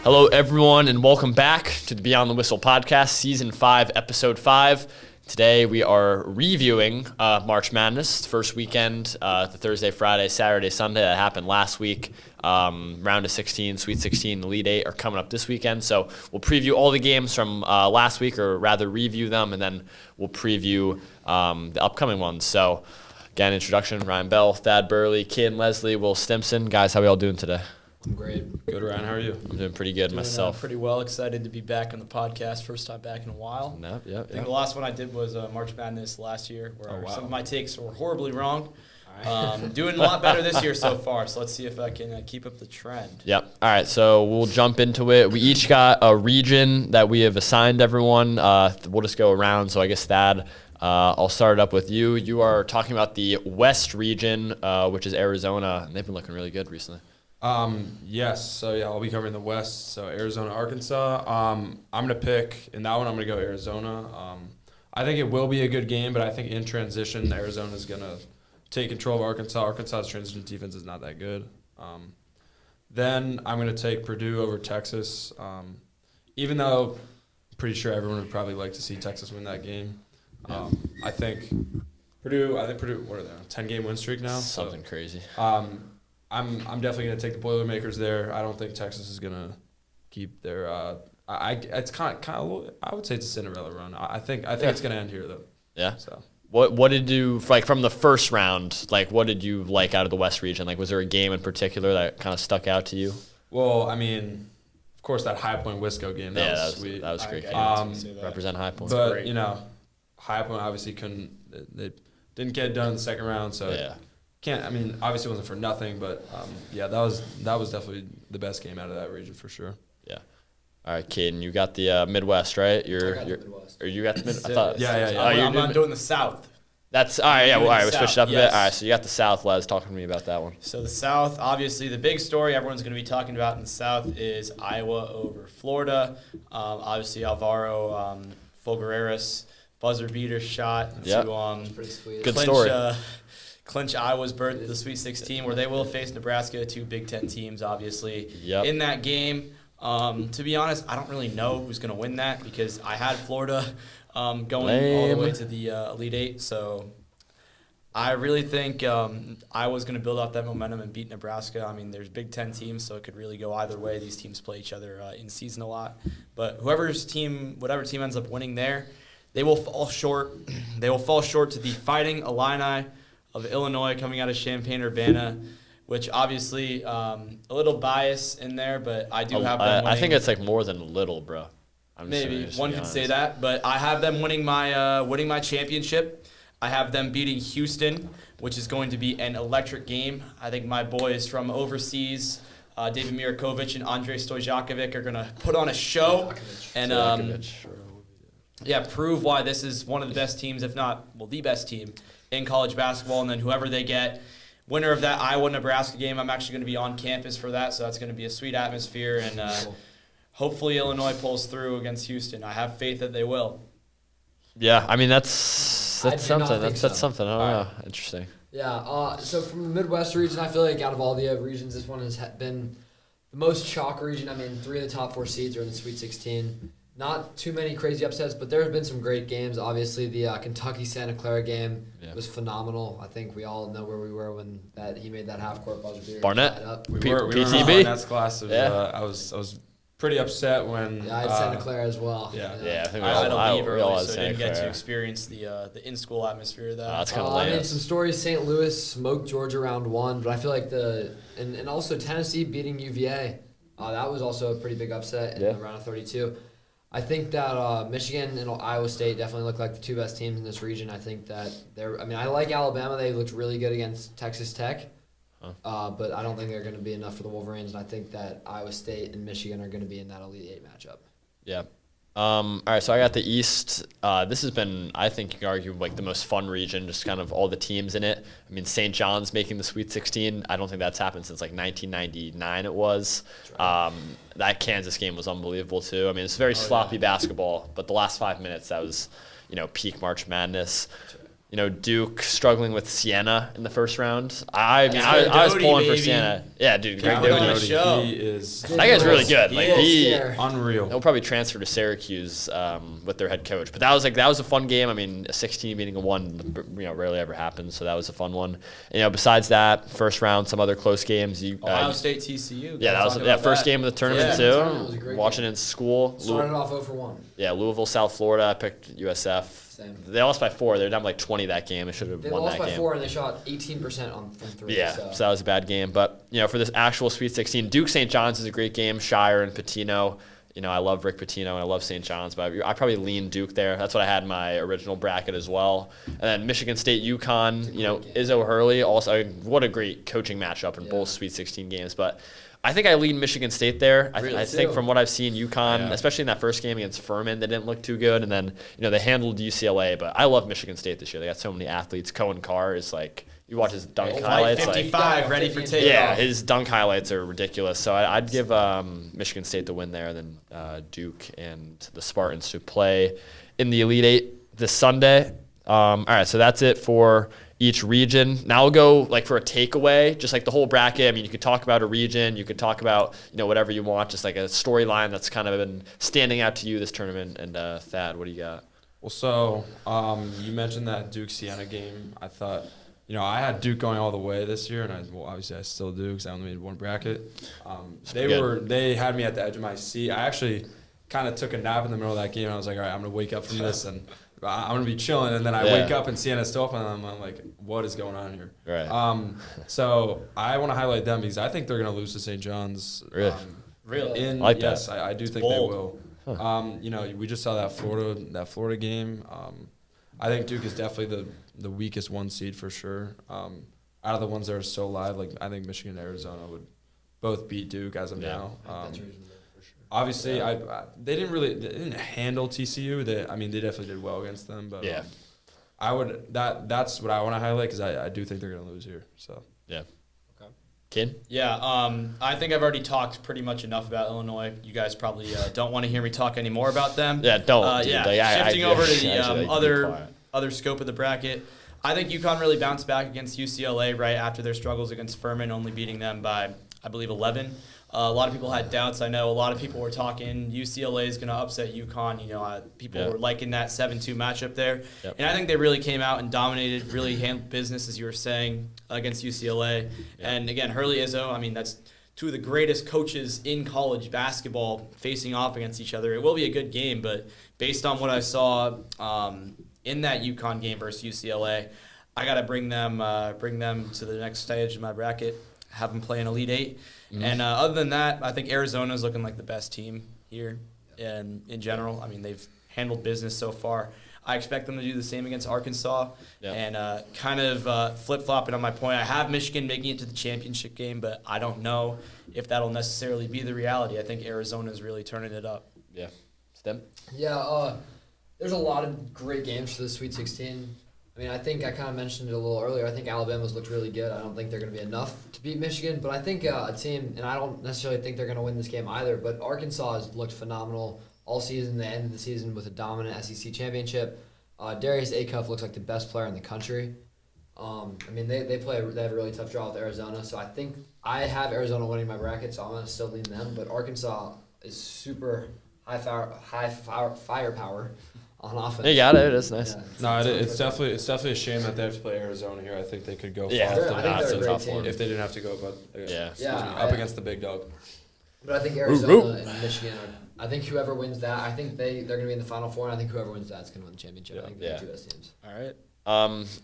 Hello, everyone, and welcome back to the Beyond the Whistle podcast, Season 5, Episode 5. Today, we are reviewing March Madness, the first weekend, the Thursday, Friday, Saturday, Sunday that happened last week. Round of 16, Sweet 16, Elite 8 are coming up this weekend. So we'll preview all the games from last week, or rather review them, and then we'll preview the upcoming ones. So, again, introduction, Ryan Bell, Thad Burley, Caden Leslie, Will Stimpson. Guys, how are we all doing today? I'm great. Good, Ryan. How are you? I'm doing pretty good myself. Pretty well. Excited to be back on the podcast. First time back in a while. Yep. I think the last one I did was March Madness last year, where some of my takes were horribly wrong. Doing a lot better this year so far, so let's see if I can keep up the trend. Yep. All right, so we'll jump into it. We each got a region that we have assigned everyone. We'll just go around. So I guess, Thad, I'll start it up with you. You are talking about the West region, which is Arizona, and they've been looking really good recently. Yes. So, I'll be covering the West. So, Arizona, Arkansas. I'm going to pick, in that one, I'm going to go Arizona. I think it will be a good game, but I think in transition, Arizona is going to take control of Arkansas. Arkansas's transition defense is not that good. Then I'm going to take Purdue over Texas, even though I'm pretty sure everyone would probably like to see Texas win that game. I think Purdue, what are they on, a 10-game win streak now? Something crazy. I'm definitely going to take the Boilermakers there. I don't think Texas is going to keep their it's kind of I would say it's a Cinderella run. I think it's going to end here though. Yeah. So what did you like from the first round? Like, what did you like out of the West region? Like, was there a game in particular that kind of stuck out to you? Well, I mean, of course that High Point Wisco game. That was sweet. That was a great game. Represent High Point. But High Point obviously they didn't get it done in the second round. So yeah. Obviously it wasn't for nothing, but that was definitely the best game out of that region for sure. Yeah. All right, Caden, you got the Midwest, right? I got the Midwest. Or you got the Midwest? I thought. Yeah. I'm doing the South. That's all right. Yeah. All right, we switched it up a bit. All right, so you got the South. Les, talk to me about that one. So the South, obviously, the big story everyone's going to be talking about in the South is Iowa over Florida. Obviously, Alvaro Fulgueras buzzer beater shot to pretty sweet. Good story. Clinch Iowa's berth to the Sweet 16, where they will face Nebraska, two Big Ten teams, obviously, in that game. To be honest, I don't really know who's going to win that because I had Florida going all the way to the Elite Eight. So I really think Iowa's going to build off that momentum and beat Nebraska. I mean, there's Big Ten teams, so it could really go either way. These teams play each other in season a lot. But whatever team ends up winning there, they will fall short. They will fall short to the Fighting Illini of Illinois coming out of Champaign-Urbana, which obviously a little bias in there, but I do have them winning. I think it's like more than a little, bro. Maybe one could say that, but I have them winning my championship. I have them beating Houston, which is going to be an electric game. I think my boys from overseas, David Mirakovic and Andrei Stojakovic, are going to put on a show and prove why this is one of the best teams, if not, the best team in college basketball. And then whoever they get, winner of that Iowa-Nebraska game, I'm actually going to be on campus for that, so that's going to be a sweet atmosphere. And hopefully Illinois pulls through against Houston. I have faith that they will. Yeah, I mean, that's something. That's something. I don't know. Interesting. Yeah, so from the Midwest region, I feel like out of all the regions, this one has been the most shock region. I mean, 3 of the top 4 seeds are in the Sweet 16. Not too many crazy upsets, but there have been some great games. Obviously, the Kentucky-Santa Clara game was phenomenal. I think we all know where we were when he made that half-court buzzer beater. Barnett? We were in Barnett's class. I was pretty upset when... Yeah, I had Santa Clara as well. I think I had to leave early, so I didn't Clara. get to experience the in-school atmosphere of that. That's kind of I mean, some stories. St. Louis smoked Georgia round 1, but I feel like and also Tennessee beating UVA. That was also a pretty big upset in the round of 32. I think that Michigan and Iowa State definitely look like the 2 best teams in this region. I think that I like Alabama. They looked really good against Texas Tech. But I don't think they're going to be enough for the Wolverines, and I think that Iowa State and Michigan are going to be in that Elite Eight matchup. Yeah. All right, so I got the East. This has been, I think you can argue, like the most fun region, just kind of all the teams in it. I mean, St. John's making the Sweet 16. I don't think that's happened since like 1999 it was. Right. That Kansas game was unbelievable too. I mean, it's very sloppy basketball, but the last 5 minutes, that was, peak March Madness. Duke struggling with Siena in the first round. I was pulling for Siena. Yeah, dude, Greg Doty. That guy's really good. Unreal. He'll probably transfer to Syracuse with their head coach. But that was a fun game. I mean, a 16 beating a 1, rarely ever happens. So that was a fun one. Besides that, first round, some other close games. Ohio State TCU. Yeah, that was first game of the tournament too. Watching it in school. Started off 0-1. Yeah, Louisville, South Florida. I picked USF. Same. They lost by 4. They're down by 20 that game. They should have won that game. They lost by 4 and they shot 18% from 3. Yeah, so that was a bad game. But for this actual Sweet 16, Duke St. John's is a great game. Shire and Pitino. I love Rick Pitino and I love St. John's, but I probably lean Duke there. That's what I had in my original bracket as well. And then Michigan State, UConn. Izzo Hurley. Also, what a great coaching matchup in both Sweet 16 games. But I think I lean Michigan State there. I think from what I've seen, UConn, especially in that first game against Furman, they didn't look too good. And then, they handled UCLA. But I love Michigan State this year. They got so many athletes. Cohen Carr is you watch his dunk highlights. 55, ready for takeoff. Yeah, his dunk highlights are ridiculous. So I'd give Michigan State the win there, and then Duke and the Spartans to play in the Elite Eight this Sunday. All right, so that's it for each region. Now we'll go for a takeaway, just the whole bracket. I mean, you could talk about a region, you could talk about whatever you want, just a storyline that's kind of been standing out to you this tournament. And Thad, what do you got? Well, so you mentioned that Duke Siena game. I thought, I had Duke going all the way this year, and obviously I still do because I only made one bracket. They had me at the edge of my seat. I actually kind of took a nap in the middle of that game, and I was like, all right, I'm gonna wake up from this and I'm going to be chilling, and then I wake up and Siena's still up, and I'm like, what is going on here? Right. So I want to highlight them because I think they're going to lose to St. John's. Really? I like that. Yes, I do think bold. They will. Huh. We just saw that Florida game. I think Duke is definitely the weakest 1 seed for sure. Out of the ones that are still alive, I think Michigan and Arizona would both beat Duke as of now. Obviously, they didn't handle TCU. They definitely did well against them. But that's what I want to highlight because I do think they're going to lose here. So yeah. Okay. Kid? Yeah. I think I've already talked pretty much enough about Illinois. You guys probably don't want to hear me talk any more about them. Yeah, don't. Shifting over to the other scope of the bracket. I think UConn really bounced back against UCLA right after their struggles against Furman, only beating them by, I believe, 11. A lot of people had doubts. I know a lot of people were talking UCLA is going to upset UConn. People were liking that 7-2 matchup there. Yep. And I think they really came out and dominated, really handled business, as you were saying, against UCLA. Yep. And again, Hurley, Izzo, that's 2 of the greatest coaches in college basketball facing off against each other. It will be a good game, but based on what I saw in that UConn game versus UCLA, I got to bring them to the next stage of my bracket, have them play an Elite Eight. Mm-hmm. And other than that, I think Arizona's looking like the best team here in general. They've handled business so far. I expect them to do the same against Arkansas. Yep. And kind of flip-flopping on my point, I have Michigan making it to the championship game, but I don't know if that'll necessarily be the reality. I think Arizona's really turning it up. Yeah. Stem? Yeah, there's a lot of great games for the Sweet 16. I think I kind of mentioned it a little earlier. I think Alabama's looked really good. I don't think they're going to be enough to beat Michigan, but I think a team, and I don't necessarily think they're going to win this game either, but Arkansas has looked phenomenal all season. They ended the season with a dominant SEC championship. Darius Acuff looks like the best player in the country. They have a really tough draw with Arizona, so I think I have Arizona winning my bracket, so I'm going to still lean them, but Arkansas is super high firepower. On offense. You got it. It's nice. Yeah, it's definitely a shame that they have to play Arizona here. I think they could go far if they didn't have to go, up against the big dog. But I think Arizona and Michigan I think whoever wins that, I think they're going to be in the Final Four, and I think whoever wins that is going to win the championship. I think they're the 2 best teams. All right.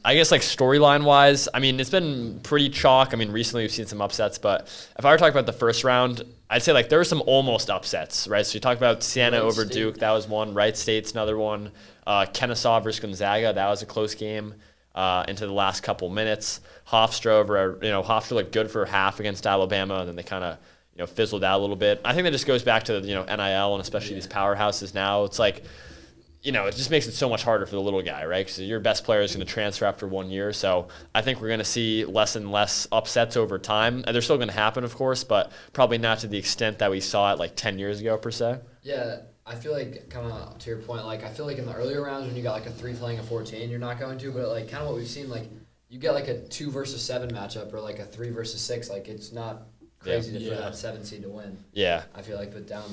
I guess storyline wise, it's been pretty chalk. Recently we've seen some upsets, but if I were talking about the first round, I'd say there were some almost upsets, right? So you talked about Siena over Duke, that was one. Wright State's another one. Kennesaw versus Gonzaga, that was a close game into the last couple minutes. Hofstra looked good for half against Alabama, and then they kind of fizzled out a little bit. I think that just goes back to NIL and especially these powerhouses now. It's it just makes it so much harder for the little guy, right? Because your best player is going to transfer after 1 year. So I think we're going to see less and less upsets over time. And they're still going to happen, of course, but probably not to the extent that we saw it 10 years ago, per se. Yeah, I feel like, kind of to your point, like, I feel like in the earlier rounds when you got, like, a 3 playing a 14, you're not going to. But, like, kind of what we've seen, like, you get, like, a 2 versus 7 matchup or, like, a 3 versus 6. Like, it's not crazy for that 7 seed to win. Yeah. I feel like, but down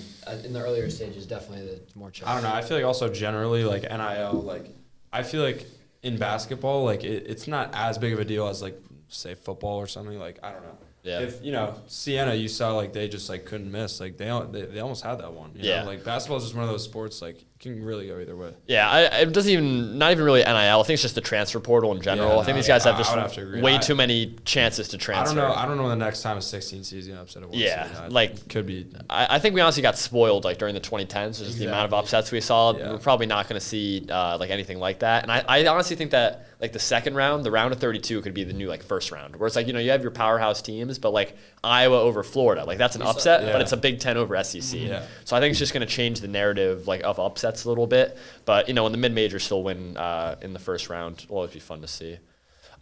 in the earlier stages, definitely the more chance. I don't know. I feel like also generally, like, NIL, like, I feel like in basketball, like, it's not as big of a deal as, like, say, football or something. Like, I don't know. Yeah. If, Siena, you saw, like, they just, like, couldn't miss. Like, they almost had that one. You know? Like, basketball is just one of those sports, like, it can really go either way. Yeah, it doesn't not even really NIL. I think it's just the transfer portal in general. Yeah, I think these guys have just way I too many chances to transfer. I don't know the next time a 16 season upset at one. Yeah, like could be. I think we honestly got spoiled like during the 2010s. Just the amount of upsets we saw. Yeah. We're probably not going to see like anything like that. And I honestly think that like the second round, the round of 32 could be the new like first round, where it's like you have your powerhouse teams, but like Iowa over Florida, like that's an upset, but it's a Big Ten over SEC. Yeah. So I think it's just going to change the narrative like of upsets a little bit. But when the mid-majors still win in the first round, it'll always be fun to see.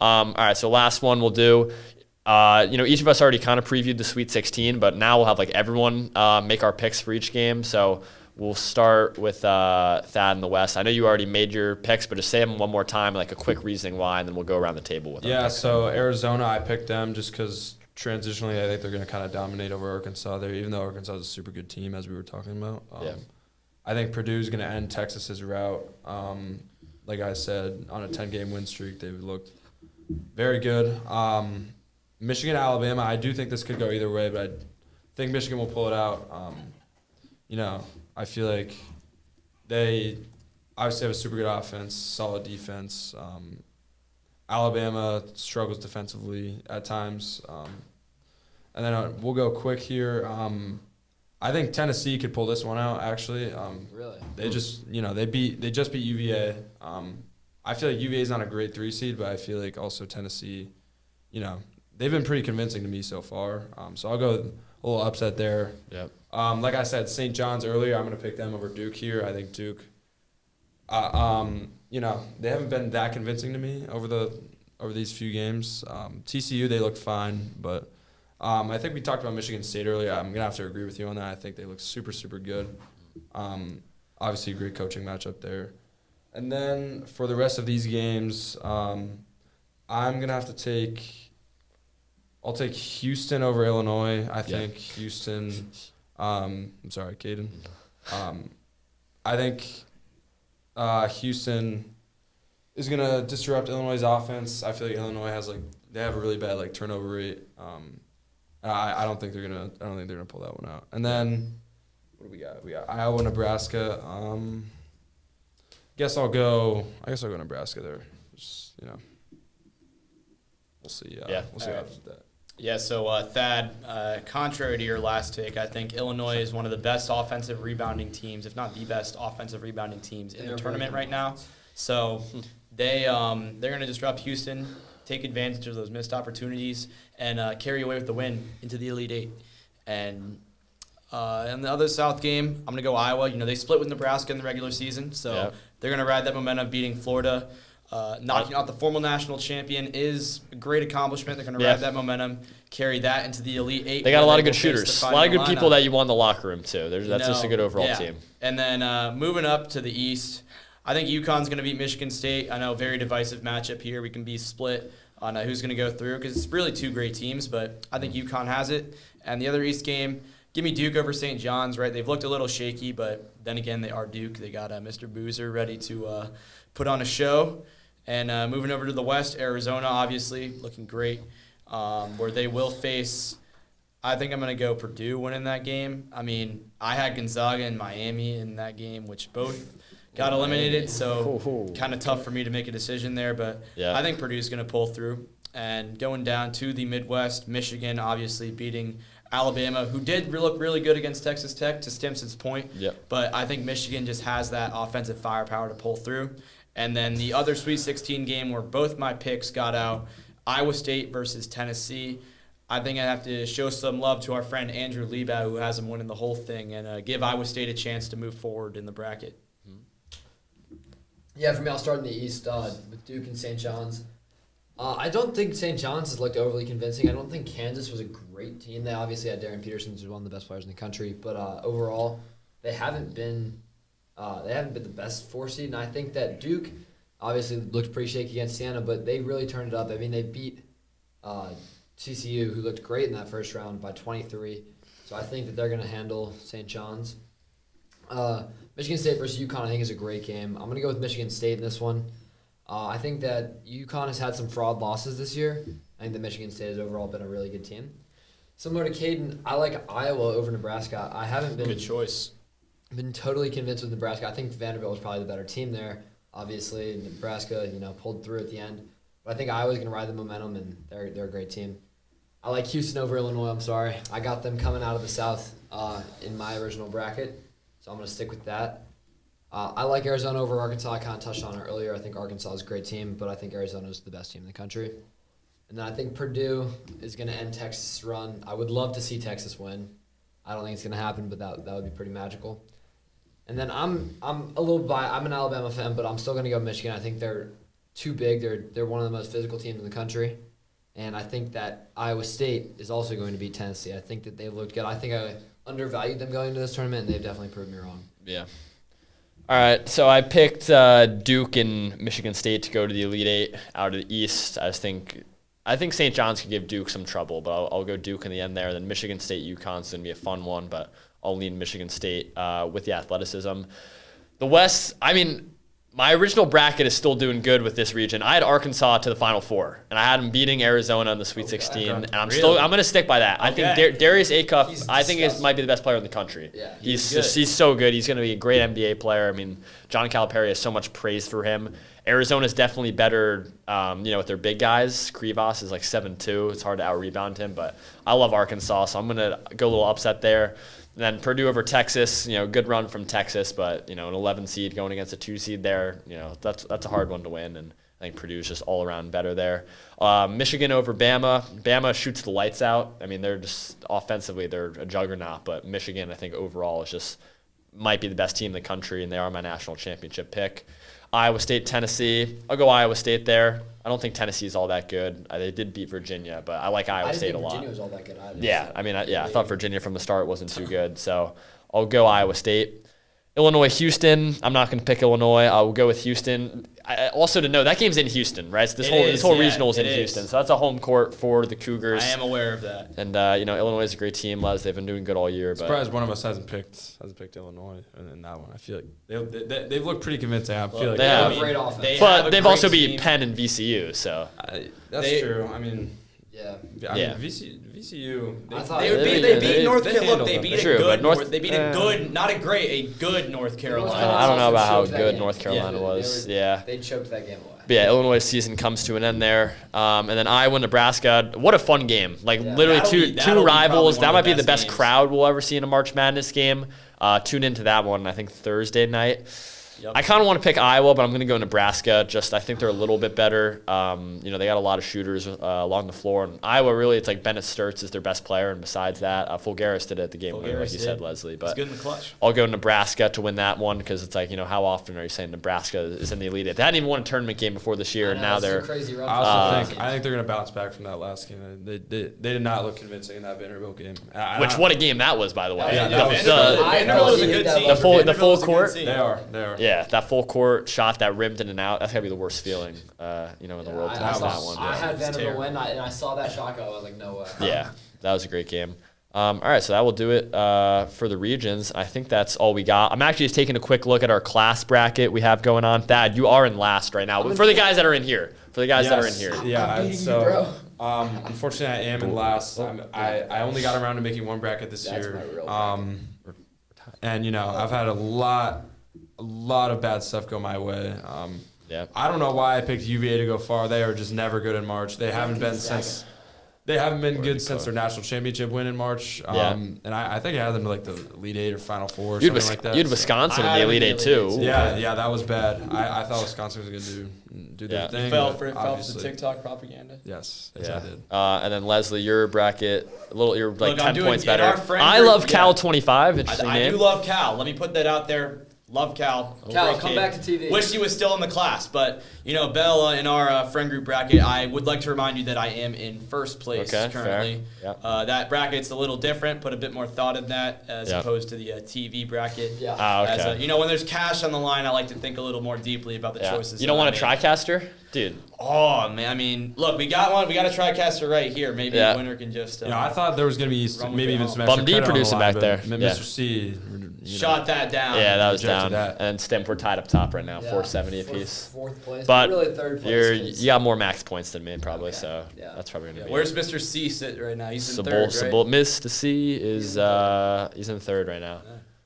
All right, so last one we'll do. Each of us already kind of previewed the Sweet 16, but now we'll have like everyone make our picks for each game. So we'll start with Thad in the West. I know you already made your picks, but just say them one more time, like a quick reasoning why, and then we'll go around the table with them. Yeah, so Arizona, I picked them just because transitionally I think they're going to kind of dominate over Arkansas there, even though Arkansas is a super good team, as we were talking about. I think Purdue's going to end Texas's route. Like I said, on a 10-game win streak, they've looked very good. Michigan, Alabama, I do think this could go either way, but I think Michigan will pull it out. I feel like they obviously have a super good offense, solid defense. Alabama struggles defensively at times. And then we'll go quick here. I think Tennessee could pull this one out. Actually, really, they just they just beat UVA. I feel like UVA is not a great 3 seed, but I feel like also Tennessee, they've been pretty convincing to me so far. So I'll go a little upset there. Yep. Like I said, St. John's earlier. I'm going to pick them over Duke here. I think Duke. They haven't been that convincing to me over these few games. TCU, they look fine, but. I think we talked about Michigan State earlier. I'm going to have to agree with you on that. I think they look super, super good. Obviously, a great coaching matchup there. And then for the rest of these games, I'm going to have to take – I'll take Houston over Illinois. I think Houston I'm sorry, Caden. I think Houston is going to disrupt Illinois' offense. I feel like Illinois has they have a really bad turnover rate. I don't think they're gonna pull that one out. And then what do we got? We got Iowa, Nebraska. Guess I'll go Nebraska there. Just, we'll see. We'll see what happens with that. Yeah, so Thad, contrary to your last take, I think Illinois is one of the best offensive rebounding teams, if not the best offensive rebounding teams in the tournament right now. So they're going to disrupt Houston, take advantage of those missed opportunities, and carry away with the win into the Elite Eight. And in the other South game, I'm going to go Iowa. They split with Nebraska in the regular season, so they're going to ride that momentum, beating Florida. Knocking out the former national champion is a great accomplishment. They're going to ride that momentum, carry that into the Elite Eight. They got a lot of good shooters, a lot of good people that you want in the locker room, too. That's just a good overall team. And then moving up to the East, I think UConn's going to beat Michigan State. I know, very divisive matchup here. We can be split on who's going to go through because it's really 2 great teams, but I think UConn has it. And the other East game, give me Duke over St. John's, right? They've looked a little shaky, but then again, they are Duke. They got Mr. Boozer ready to put on a show. And moving over to the West, Arizona, obviously, looking great, where they will face, I think I'm going to go Purdue winning that game. I mean, I had Gonzaga and Miami in that game, which both got eliminated, so kind of tough for me to make a decision there. But I think Purdue's going to pull through. And going down to the Midwest, Michigan obviously beating Alabama, who did look really good against Texas Tech, to Stimpson's point. But I think Michigan just has that offensive firepower to pull through. And then the other Sweet 16 game where both my picks got out, Iowa State versus Tennessee. I think I have to show some love to our friend Andrew Liebau, who has them winning the whole thing, and give Iowa State a chance to move forward in the bracket. Yeah, for me, I'll start in the East with Duke and St. John's. I don't think St. John's has looked overly convincing. I don't think Kansas was a great team. They obviously had Darren Peterson, who's one of the best players in the country. But overall, they haven't been the best 4 seed, and I think that Duke obviously looked pretty shaky against Siena, but they really turned it up. I mean, they beat TCU, who looked great in that first round, by 23. So I think that they're going to handle St. John's. Michigan State versus UConn, I think, is a great game. I'm going to go with Michigan State in this one. I think that UConn has had some fraud losses this year. I think that Michigan State has overall been a really good team. Similar to Caden, I like Iowa over Nebraska. I haven't been Good choice. been totally convinced with Nebraska. I think Vanderbilt was probably the better team there. Obviously, Nebraska, pulled through at the end. But I think Iowa's going to ride the momentum, and they're a great team. I like Houston over Illinois. I'm sorry. I got them coming out of the South in my original bracket, so I'm going to stick with that. I like Arizona over Arkansas. I kind of touched on it earlier. I think Arkansas is a great team, but I think Arizona is the best team in the country. And then I think Purdue is going to end Texas' run. I would love to see Texas win. I don't think it's going to happen, but that would be pretty magical. And then I'm a little biased. I'm an Alabama fan, but I'm still going to go Michigan. I think they're too big. They're one of the most physical teams in the country. And I think that Iowa State is also going to beat Tennessee. I think that they looked good. I think I undervalued them going into this tournament, and they've definitely proved me wrong. Yeah. All right, so I picked Duke and Michigan State to go to the Elite Eight out of the East. I think St. John's could give Duke some trouble, but I'll go Duke in the end there. Then Michigan State, UConn's going to be a fun one, but I'll lean Michigan State with the athleticism. The West, my original bracket is still doing good with this region. I had Arkansas to the Final Four, and I had them beating Arizona in the Sweet 16, and I'm going to stick by that. Okay. I think Darius Acuff, might be the best player in the country. Yeah, he's so good. He's going to be a great NBA player. John Calipari has so much praise for him. Arizona's definitely better, with their big guys. Krivas is like 7'2". It's hard to out-rebound him, but I love Arkansas, so I'm going to go a little upset there. And then Purdue over Texas, good run from Texas, but, an 11 seed going against a 2 seed there, that's a hard one to win, and I think Purdue's just all around better there. Michigan over Bama. Bama shoots the lights out. They're just offensively, they're a juggernaut, but Michigan, I think overall is just might be the best team in the country, and they are my national championship pick. Iowa State, Tennessee. I'll go Iowa State there. I don't think Tennessee is all that good. They did beat Virginia, but I like Iowa State a lot. Virginia was all that good either. Yeah, I thought Virginia from the start wasn't too good, so I'll go Iowa State. Illinois, Houston. I'm not going to pick Illinois. I will go with Houston. Also to know, that game's in Houston, right? So this whole regional is in Houston, so that's a home court for the Cougars. I am aware of that. And Illinois is a great team, Les. They've been doing good all year. Surprised one of us hasn't picked Illinois in that one. I feel like they've looked pretty convincing. I feel like they have a great offense. But they've also beat Penn and VCU, so that's true. Yeah. VCU. They beat North Carolina. They beat a good North Carolina. I don't know about how good North Carolina was. They choked that game away. But yeah, Illinois' season comes to an end there. And then Iowa, Nebraska. What a fun game. Literally two rivals. That might be the best crowd we'll ever see in a March Madness game. Tune into that one, I think, Thursday night. Yep. I kind of want to pick Iowa, but I'm going to go Nebraska. I think they're a little bit better. They got a lot of shooters along the floor. And Iowa, really, it's like Bennett Sturts is their best player. And besides that, Fulgaris did it at the game winner, like you said, Leslie. But it's good in the clutch. I'll go Nebraska to win that one because it's like, how often are you saying Nebraska is in the Elite Eight? They hadn't even won a tournament game before this year, and now they're crazy run. I think they're going to bounce back from that last game. They did not look convincing in that Vanderbilt game. What a game that was, by the way. Vanderbilt is a good team. The full court. They are. Yeah, that full court shot that rimmed in and out. That's gotta be the worst feeling, in the world to have that one. I had Vanderbilt win, and I saw that shot go. I was like, no way. Yeah, that was a great game. All right, so that will do it for the regions. I think that's all we got. I'm actually just taking a quick look at our class bracket we have going on. Thad, you are in last right now. For the guys that are in here. Yeah, unfortunately, I am in last. I only got around to making one bracket this year. And I've had a lot of bad stuff go my way. I don't know why I picked UVA to go far. They are just never good in March. They haven't been good since their national championship win in March. And I think I had them to the Elite Eight or Final Four or something like that. You had Wisconsin in the Elite Eight too. Yeah, that was bad. I thought Wisconsin was going to do their thing. You fell for the TikTok propaganda. Yes, I did. And then Leslie, your bracket, you're 10 points better. Our friend I love Cal 25. Interesting name. I do love Cal. Let me put that out there. Love Cal. Cal, Great come kid. back to TV. Wish he was still in the class, but Bell, in our friend group bracket, I would like to remind you that I am in first place currently. Yep. That bracket's a little different. Put a bit more thought in that as opposed to the TV bracket. Yeah. Okay. When there's cash on the line, I like to think a little more deeply about the choices. You don't want a TriCaster, dude? Oh man, I mean, look, we got one. We got a TriCaster right here. Maybe the winner can just. I thought there was gonna be maybe even some Bum extra D credit on the producing line, back there. but Mr. C shot that down. Yeah, that was Rejected down. that. And Stimp, we're tied up top right now, 470 apiece. Fourth place. But really third place. you got more max points than me probably, so that's probably gonna be. Where's Mr. C sit right now? He's in third, right? Mr. C is he's in third right now.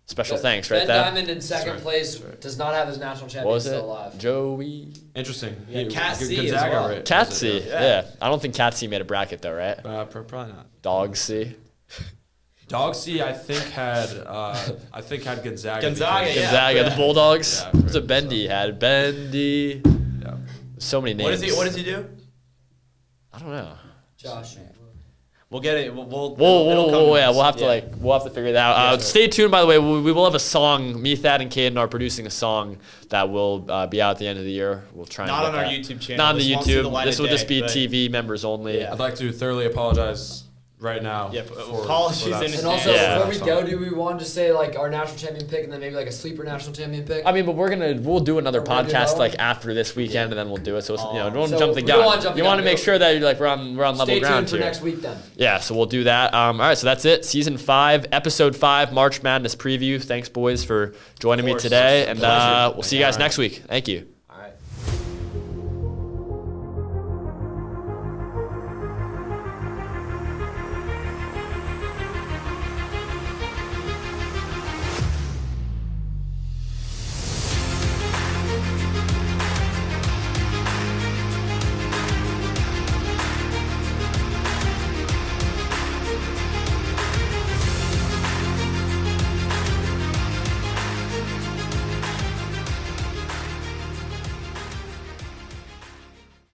Special thanks, right Ben there. Diamond in second place does not have his national champion still alive. Joey. Interesting. Cat C Gonzaga, as well. right? Cat C, yeah. I don't think Cat C made a bracket though, right? Probably not. Dog C. Dog C, I think had Gonzaga. Gonzaga, the Bulldogs. Yeah, That's what Bendy had. Bendy. Yeah. So many names. What does he do? I don't know. Josh. We'll get it. We'll have to figure that out. Stay tuned. By the way, we will have a song. Me, Thad, and Caden are producing a song that will be out at the end of the year. We'll try. Not and on our that. YouTube channel. Not on the This won't see the YouTube. light This of will just day, be but- TV members only. Yeah. I'd like to thoroughly apologize right now. Yep. for Apologies that. in And also, Yeah. before we go, do we want to say like our national champion pick and then maybe like a sleeper national champion pick? I mean, but we'll do another We're gonna do podcast that like one? after this weekend, and then we'll do it. So it's, don't So jump the we gun. don't wanna jump the You gun. want to make sure that you're like we're on level Stay ground tuned for here. next week then. Yeah, so we'll do that. All right, so that's it. Season 5, episode 5, March Madness preview. Thanks, boys, for joining me course. today, and Pleasure. we'll see you guys next week. Thank you.